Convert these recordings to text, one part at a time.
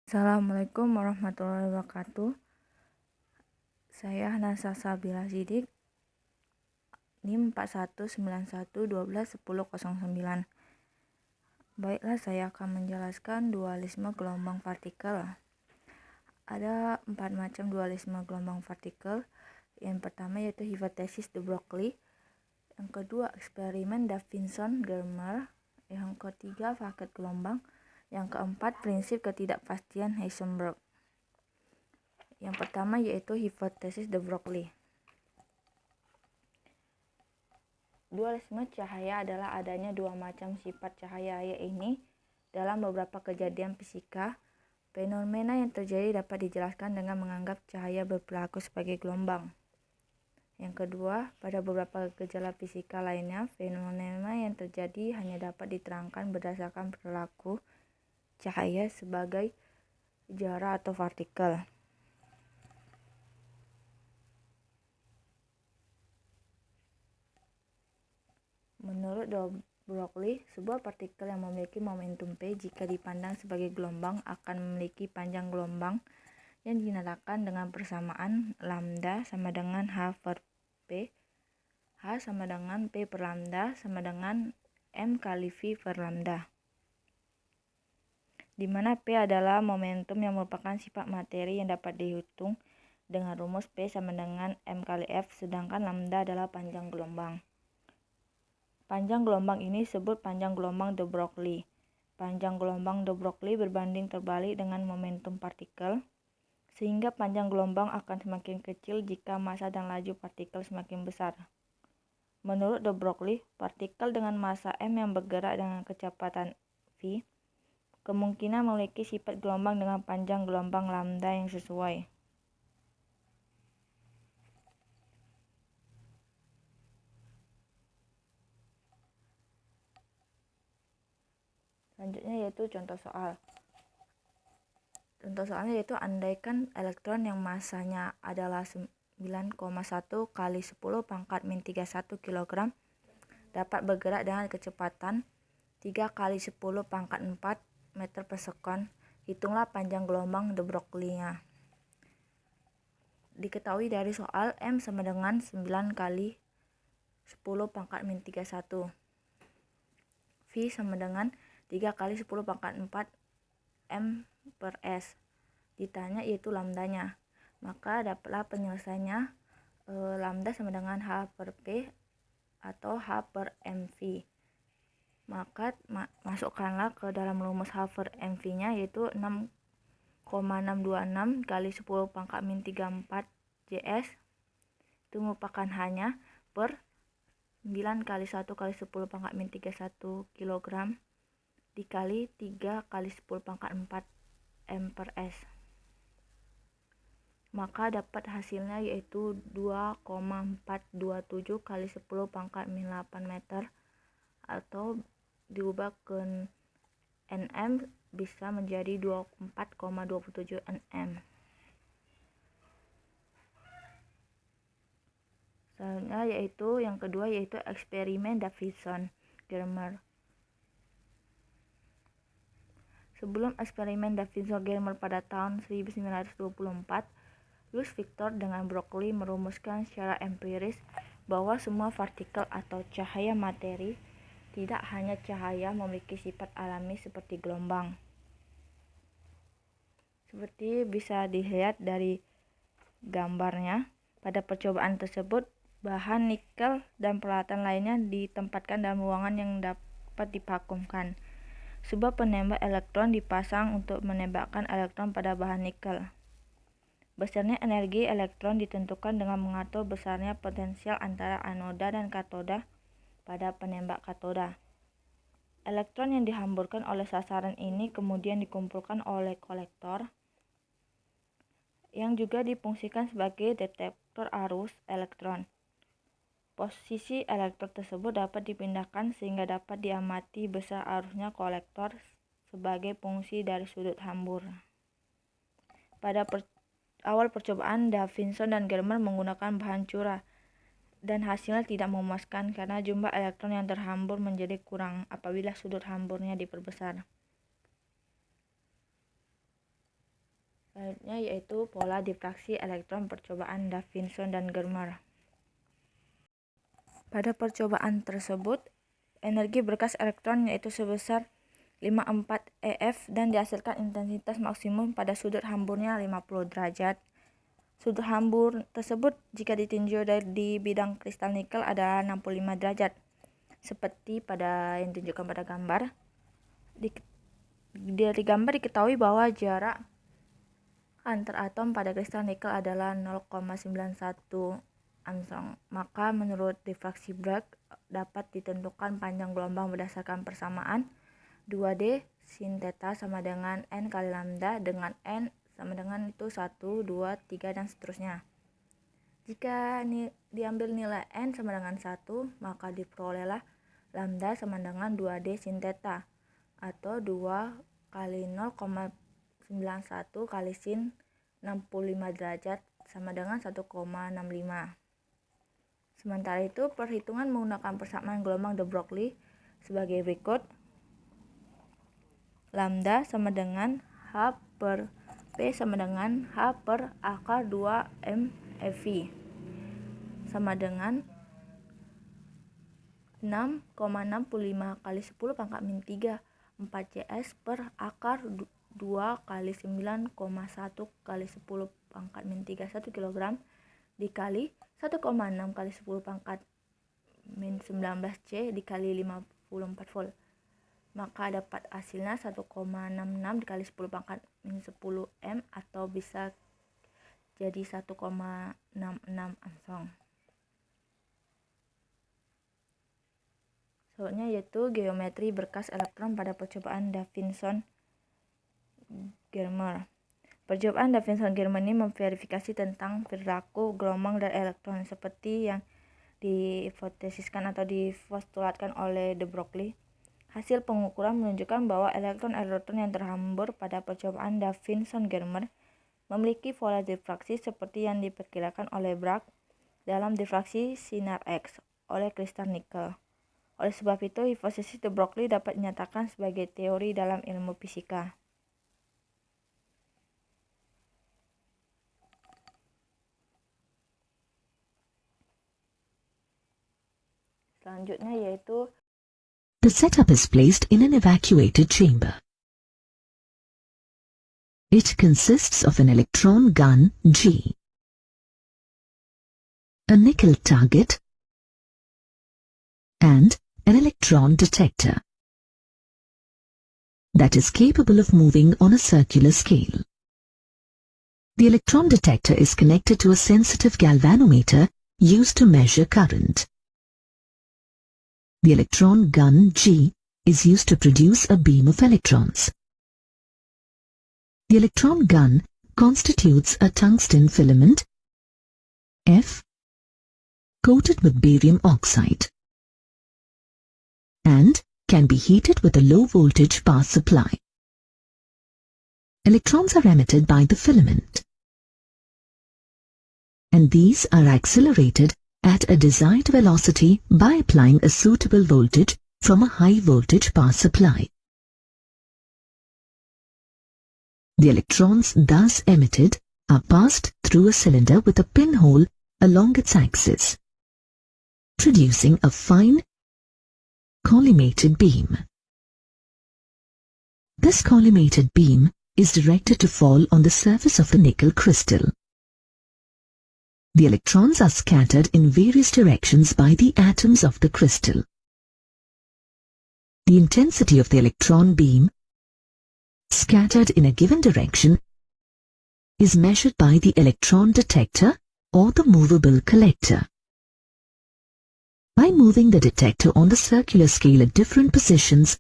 Assalamualaikum warahmatullahi wabarakatuh. Saya Hanasa Sabila Sidik, NIM 4191121009. Baiklah, saya akan menjelaskan dualisme gelombang partikel. Ada 4 macam dualisme gelombang partikel. Yang pertama yaitu hipotesis de Broglie, yang kedua eksperimen Davidson-Germer, yang ketiga paket gelombang, yang keempat prinsip ketidakpastian Heisenberg. Yang pertama yaitu hipotesis de Broglie. Dualisme cahaya adalah adanya dua macam sifat cahaya, yaitu dalam beberapa kejadian fisika. Fenomena yang terjadi dapat dijelaskan dengan menganggap cahaya berperilaku sebagai gelombang. Yang kedua, pada beberapa gejala fisika lainnya, fenomena yang terjadi hanya dapat diterangkan berdasarkan perilaku cahaya sebagai jarak atau partikel. Menurut de Broglie, sebuah partikel yang memiliki momentum P jika dipandang sebagai gelombang akan memiliki panjang gelombang yang dinamakan dengan persamaan lambda sama dengan H per P. H sama dengan P per lambda sama dengan M kali V per lambda, di mana P adalah momentum yang merupakan sifat materi yang dapat dihitung dengan rumus P sama dengan M kali F, sedangkan lambda adalah panjang gelombang. Panjang gelombang ini disebut panjang gelombang de Broglie. Panjang gelombang de Broglie berbanding terbalik dengan momentum partikel, sehingga panjang gelombang akan semakin kecil jika massa dan laju partikel semakin besar. Menurut de Broglie, partikel dengan massa m yang bergerak dengan kecepatan v kemungkinan memiliki sifat gelombang dengan panjang gelombang lambda yang sesuai. Selanjutnya yaitu contoh soal. Contoh soalnya yaitu andaikan elektron yang massanya adalah 9,1 kali 10 pangkat min 31 kg dapat bergerak dengan kecepatan 3 kali 10 pangkat 4 meter per sekon. Hitunglah panjang gelombang de Broglie-nya. Diketahui dari soal M sama dengan 9 kali 10 pangkat min 31. V sama dengan 3 kali 10 pangkat 4 M per S. Ditanya yaitu lambdanya. Maka dapatlah penyelesaiannya lambda sama dengan H per P atau H per MV. Maka masukkanlah ke dalam rumus H per MV-nya yaitu 6,626 kali 10 pangkat min 34 JS. Itu merupakan hanya per 9 kali 1 kali 10 pangkat min 31 kg dikali 3 kali 10 pangkat 4 M per S. Maka dapat hasilnya yaitu 2,427 kali 10 pangkat min 8 meter, atau diubah ke Nm bisa menjadi 24,27 Nm. Selanjutnya yaitu yang kedua yaitu eksperimen Davidson-Germer. Sebelum eksperimen Davidson-Germer pada tahun 1924, Louis Victor dengan Broglie merumuskan secara empiris bahwa semua partikel atau cahaya materi, tidak hanya cahaya, memiliki sifat alami seperti gelombang. Seperti bisa dilihat dari gambarnya, pada percobaan tersebut bahan nikel dan peralatan lainnya ditempatkan dalam ruangan yang dapat divakumkan. Sebuah penembak elektron dipasang untuk menembakkan elektron pada bahan nikel. Besarnya energi elektron ditentukan dengan mengatur besarnya potensial antara anoda dan katoda pada penembak katoda. Elektron yang dihamburkan oleh sasaran ini kemudian dikumpulkan oleh kolektor yang juga difungsikan sebagai detektor arus elektron. Posisi elektron tersebut dapat dipindahkan sehingga dapat diamati besar arusnya kolektor sebagai fungsi dari sudut hambur. Pada awal percobaan, Davidson dan Germer menggunakan bahan curah dan hasilnya tidak memuaskan karena jumlah elektron yang terhambur menjadi kurang apabila sudut hamburnya diperbesar. Selanjutnya yaitu pola difraksi elektron percobaan Davidson dan Germer. Pada percobaan tersebut, energi berkas elektron yaitu sebesar 54 eF dan dihasilkan intensitas maksimum pada sudut hamburnya 50 derajat. Sudut hambur tersebut jika ditinjau di bidang kristal nikel adalah 65 derajat. Seperti pada yang ditunjukkan pada gambar. Dari gambar diketahui bahwa jarak antar atom pada kristal nikel adalah 0,91 angstrom. Maka menurut difraksi Bragg dapat ditentukan panjang gelombang berdasarkan persamaan 2D sin theta sama dengan n kali lambda, dengan n sama dengan itu 1, 2, 3 dan seterusnya. Jika diambil nilai n sama dengan 1, maka diperolehlah lambda sama dengan 2D sin theta atau 2 kali 0,91 kali sin 65 derajat sama dengan 1,65. Sementara itu, perhitungan menggunakan persamaan gelombang de Broglie sebagai berikut. Lambda sama dengan H per P sama dengan H per akar 2 MeV sama dengan 6,65 kali 10 pangkat min 3 4 CS per akar 2 kali 9,1 kali 10 pangkat min 3 1 kg dikali 1,6 kali 10 pangkat min 19 C dikali 54 volt. Maka dapat hasilnya 1,66 dikali 10 pangkat min 10 M atau bisa jadi 1,66 angstrom. Selanjutnya yaitu geometri berkas elektron pada percobaan Davidson-Germer. Percobaan Davidson-Germer ini memverifikasi tentang perilaku gelombang dan elektron seperti yang dihipotesiskan atau dipostulatkan oleh de Broglie. Hasil pengukuran menunjukkan bahwa elektron-elektron yang terhambur pada percobaan Davidson-Germer memiliki pola difraksi seperti yang diperkirakan oleh Bragg dalam difraksi sinar X oleh kristal nikel. Oleh sebab itu, hipotesis de Broglie dapat dinyatakan sebagai teori dalam ilmu fisika. Selanjutnya yaitu the setup is placed in an evacuated chamber. It consists of an electron gun G, a nickel target, and an electron detector that is capable of moving on a circular scale. The electron detector is connected to a sensitive galvanometer used to measure current. The electron gun G is used to produce a beam of electrons. The electron gun constitutes a tungsten filament F coated with barium oxide and can be heated with a low voltage power supply. Electrons are emitted by the filament, and these are accelerated at a desired velocity by applying a suitable voltage from a high voltage power supply. The electrons thus emitted are passed through a cylinder with a pinhole along its axis, producing a fine collimated beam. This collimated beam is directed to fall on the surface of the nickel crystal. The electrons are scattered in various directions by the atoms of the crystal. The intensity of the electron beam scattered in a given direction is measured by the electron detector or the movable collector. By moving the detector on the circular scale at different positions,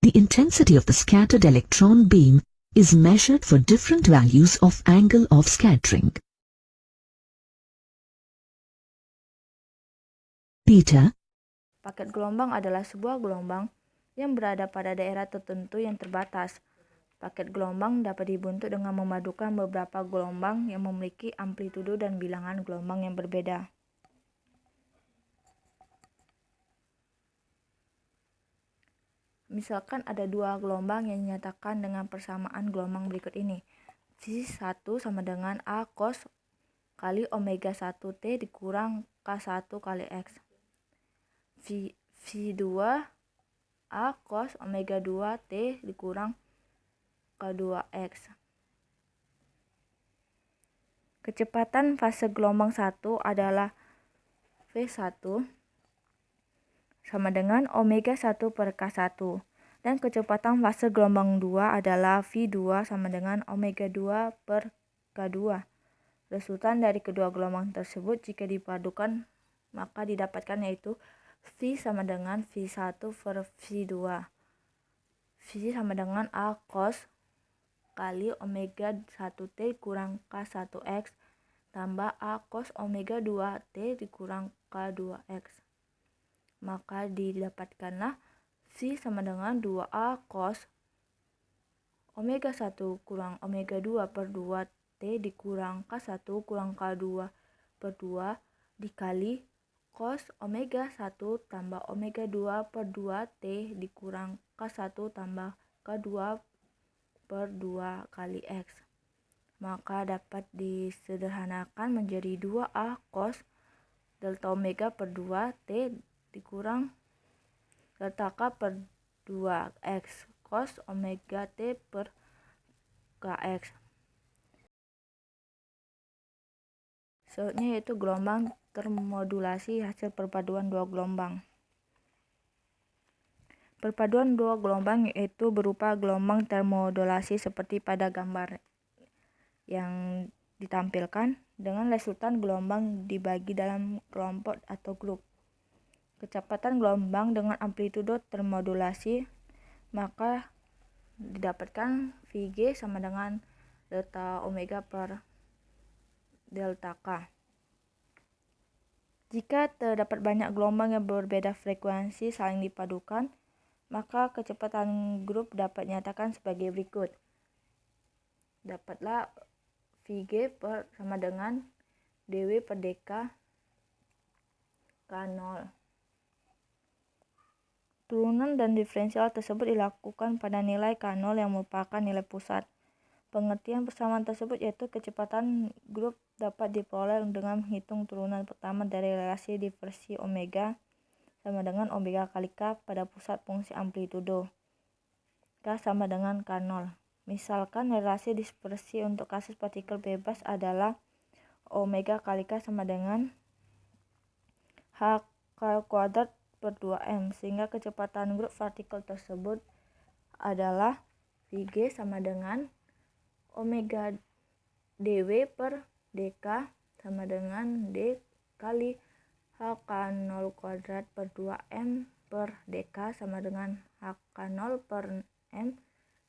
the intensity of the scattered electron beam is measured for different values of angle of scattering. Theta. Paket gelombang adalah sebuah gelombang yang berada pada daerah tertentu yang terbatas. Paket gelombang dapat dibentuk dengan memadukan beberapa gelombang yang memiliki amplitudo dan bilangan gelombang yang berbeda. Misalkan ada dua gelombang yang dinyatakan dengan persamaan gelombang berikut ini. V1 sama dengan A cos kali omega 1T dikurang K1 kali X. V2 A cos omega 2T dikurang K2X. Kecepatan fase gelombang 1 adalah V1 sama dengan omega 1 per K1. Dan kecepatan fase gelombang 2 adalah V2 sama dengan omega 2 per K2. Resultan dari kedua gelombang tersebut jika dipadukan maka didapatkan yaitu V sama dengan V1 per V2. V sama dengan A cos kali omega 1T kurang K1X tambah A cos omega 2T dikurang K2X. Maka didapatkanlah V sama dengan 2A cos omega 1 kurang omega 2 per 2T dikurang K1 kurang K2 per 2 dikali cos omega 1 tambah omega 2 per 2T dikurang K1 tambah K2 per 2 kali X. Maka dapat disederhanakan menjadi 2A cos delta omega per 2T dikurang delta K per 2X cos omega T per KX. Selanjutnya yaitu gelombang termodulasi hasil perpaduan dua gelombang. Perpaduan dua gelombang yaitu berupa gelombang termodulasi seperti pada gambar yang ditampilkan, dengan resultan gelombang dibagi dalam kelompok atau grup. Kecepatan gelombang dengan amplitudo termodulasi maka didapatkan Vg sama dengan delta omega per delta K. Jika terdapat banyak gelombang yang berbeda frekuensi saling dipadukan, maka kecepatan grup dapat dinyatakan sebagai berikut. Dapatlah Vg sama dengan dW per dk K0. Turunan dan diferensial tersebut dilakukan pada nilai K0 yang merupakan nilai pusat. Pengertian persamaan tersebut yaitu kecepatan grup dapat diperoleh dengan menghitung turunan pertama dari relasi diversi omega sama dengan omega kali K pada pusat fungsi amplitudo K sama dengan K0. Misalkan relasi dispersi untuk kasus partikel bebas adalah omega kali K sama dengan H kuadrat per 2m, sehingga kecepatan grup partikel tersebut adalah Vg sama dengan omega dW per dk sama dengan d kali Hk0 kuadrat per 2m per dk sama dengan Hk0 per m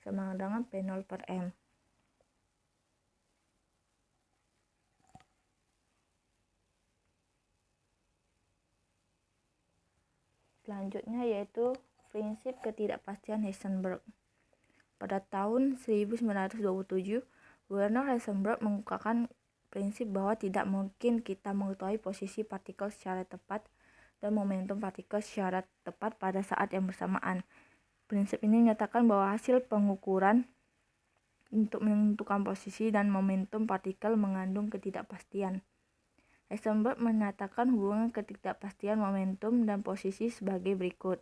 sama dengan P0 per m. Selanjutnya yaitu prinsip ketidakpastian Heisenberg. Pada tahun 1927, Werner Heisenberg mengungkapkan prinsip bahwa tidak mungkin kita mengetahui posisi partikel secara tepat dan momentum partikel secara tepat pada saat yang bersamaan. Prinsip ini menyatakan bahwa hasil pengukuran untuk menentukan posisi dan momentum partikel mengandung ketidakpastian. Heisenberg menyatakan hubungan ketidakpastian momentum dan posisi sebagai berikut.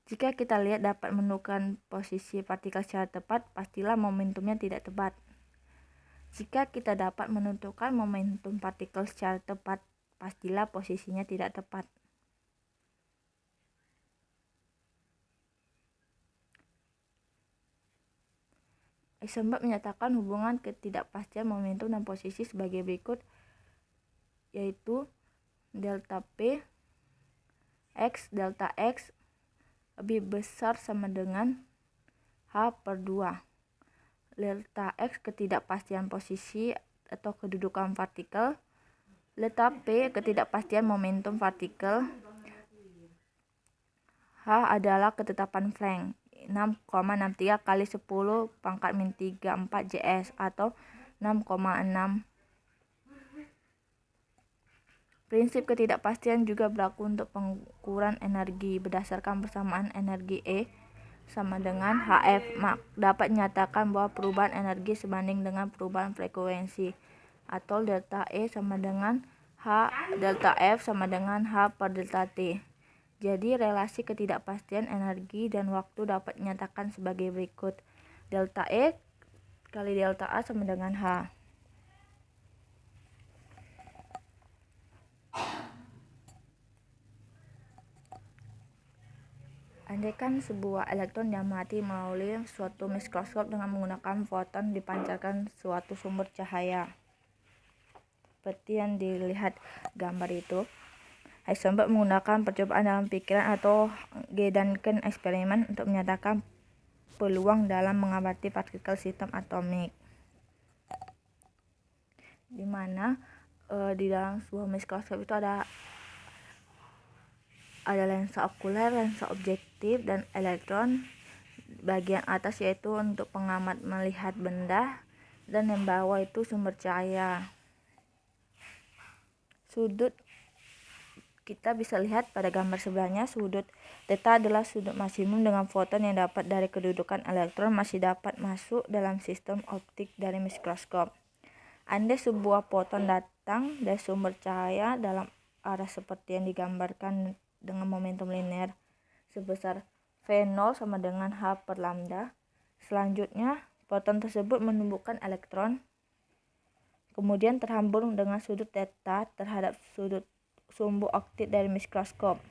Jika kita lihat dapat menentukan posisi partikel secara tepat, pastilah momentumnya tidak tepat. Jika kita dapat menentukan momentum partikel secara tepat, pastilah posisinya tidak tepat. Heisenberg menyatakan hubungan ketidakpastian momentum dan posisi sebagai berikut, yaitu delta P X delta X lebih besar sama dengan H per 2. Delta X ketidakpastian posisi atau kedudukan partikel, delta P ketidakpastian momentum partikel, H adalah ketetapan Planck 6,63 kali 10 pangkat min 34 Js atau 6,6. Prinsip ketidakpastian juga berlaku untuk pengukuran energi. Berdasarkan persamaan energi E sama dengan HF, dapat dinyatakan bahwa perubahan energi sebanding dengan perubahan frekuensi, atau delta E sama dengan H delta F sama dengan H per delta T. Jadi relasi ketidakpastian energi dan waktu dapat dinyatakan sebagai berikut. Delta E kali delta A sama dengan H. Andaikan sebuah elektron diamati melalui suatu mikroskop dengan menggunakan foton dipancarkan suatu sumber cahaya. Seperti yang dilihat gambar itu, Heisenberg menggunakan percobaan dalam pikiran atau Gedanken eksperimen untuk menyatakan peluang dalam mengamati partikel sistem atomik, di mana di dalam sebuah mikroskop itu ada lensa okuler, lensa objektif, dan elektron. Bagian atas yaitu untuk pengamat melihat benda, dan yang bawah itu sumber cahaya. Sudut kita bisa lihat pada gambar sebelahnya, sudut theta adalah sudut maksimum dengan foton yang dapat dari kedudukan elektron masih dapat masuk dalam sistem optik dari mikroskop. Andai sebuah foton datang dari sumber cahaya dalam arah seperti yang digambarkan dengan momentum linear sebesar V0 sama dengan H per lambda, selanjutnya foton tersebut menumbuhkan elektron, kemudian terhambur dengan sudut theta terhadap sudut sumbu optik dari mikroskop.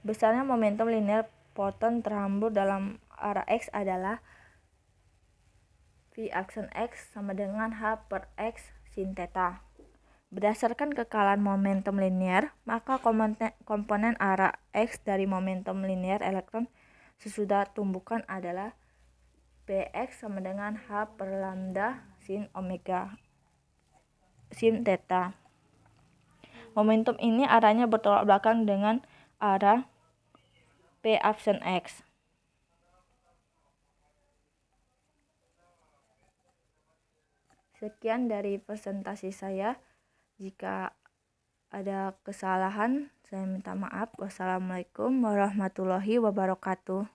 Besarnya momentum linear foton terhambur dalam arah X adalah V aksen X sama dengan H per X sin theta. Berdasarkan kekalahan momentum linear, maka komponen arah X dari momentum linear elektron sesudah tumbukan adalah Px sama dengan H per lambda sin omega sin theta. Momentum ini arahnya bertolak belakang dengan arah P aksen X. Sekian dari presentasi saya. Jika ada kesalahan, saya minta maaf. Wassalamualaikum warahmatullahi wabarakatuh.